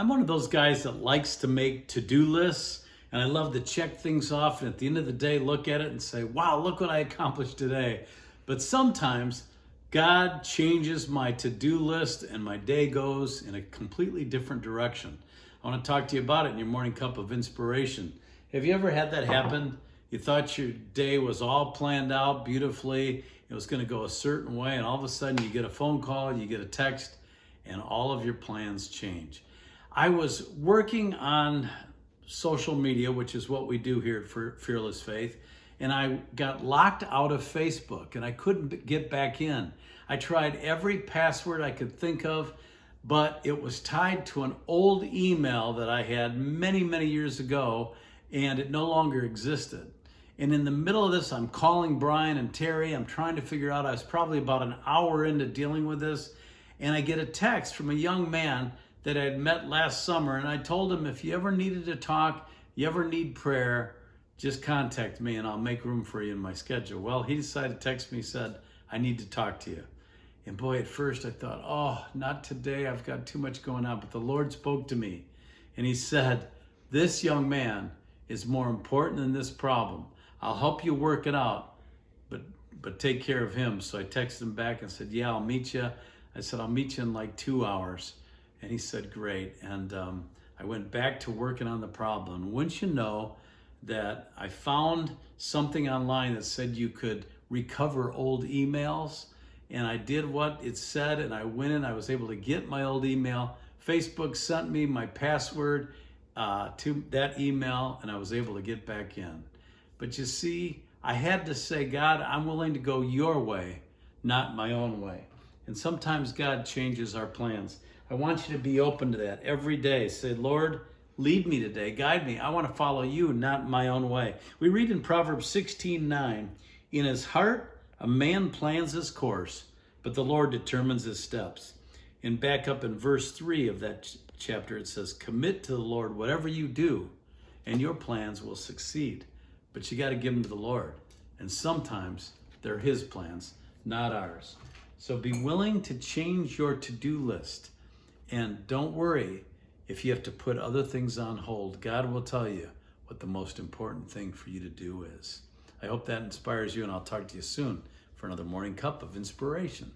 I'm one of those guys that likes to make to-do lists, and I love to check things off and at the end of the day look at it and say, wow, look what I accomplished today. But sometimes God changes my to-do list and my day goes in a completely different direction. I want to talk to you about it in your morning cup of inspiration. Have you ever had that happen? You thought your day was all planned out beautifully, it was going to go a certain way, and all of a sudden you get a phone call, you get a text, and all of your plans change. I was working on social media, which is what we do here at Fearless Faith, and I got locked out of Facebook and I couldn't get back in. I tried every password I could think of, but it was tied to an old email that I had many, many years ago, and it no longer existed. And in the middle of this, I'm calling Brian and Terry. I'm trying to figure out, I was probably about an hour into dealing with this, and I get a text from a young man that I had met last summer, and I told him, if you ever needed to talk, you ever need prayer, just contact me and I'll make room for you in my schedule. Well, he decided to text me, said, I need to talk to you. And boy, at first I thought, oh, not today, I've got too much going on. But the Lord spoke to me and he said, this young man is more important than this problem. I'll help you work it out, but take care of him. So I texted him back and said, yeah, I'll meet you. I said, I'll meet you in like 2 hours. And he said, great. And I went back to working on the problem. Wouldn't you know that I found something online that said you could recover old emails, and I did what it said, and I went in, I was able to get my old email. Facebook sent me my password to that email, and I was able to get back in. But you see, I had to say, God, I'm willing to go your way, not my own way. And sometimes God changes our plans. I want you to be open to that every day. Say, Lord, lead me today, guide me. I want to follow you, not my own way. We read in Proverbs 16:9, in his heart a man plans his course, but the Lord determines his steps. And back up in verse 3 of that chapter, it says, commit to the Lord whatever you do, and your plans will succeed. But you got to give them to the Lord. And sometimes they're his plans, not ours. So be willing to change your to-do list. And don't worry if you have to put other things on hold. God will tell you what the most important thing for you to do is. I hope that inspires you, and I'll talk to you soon for another morning cup of inspiration.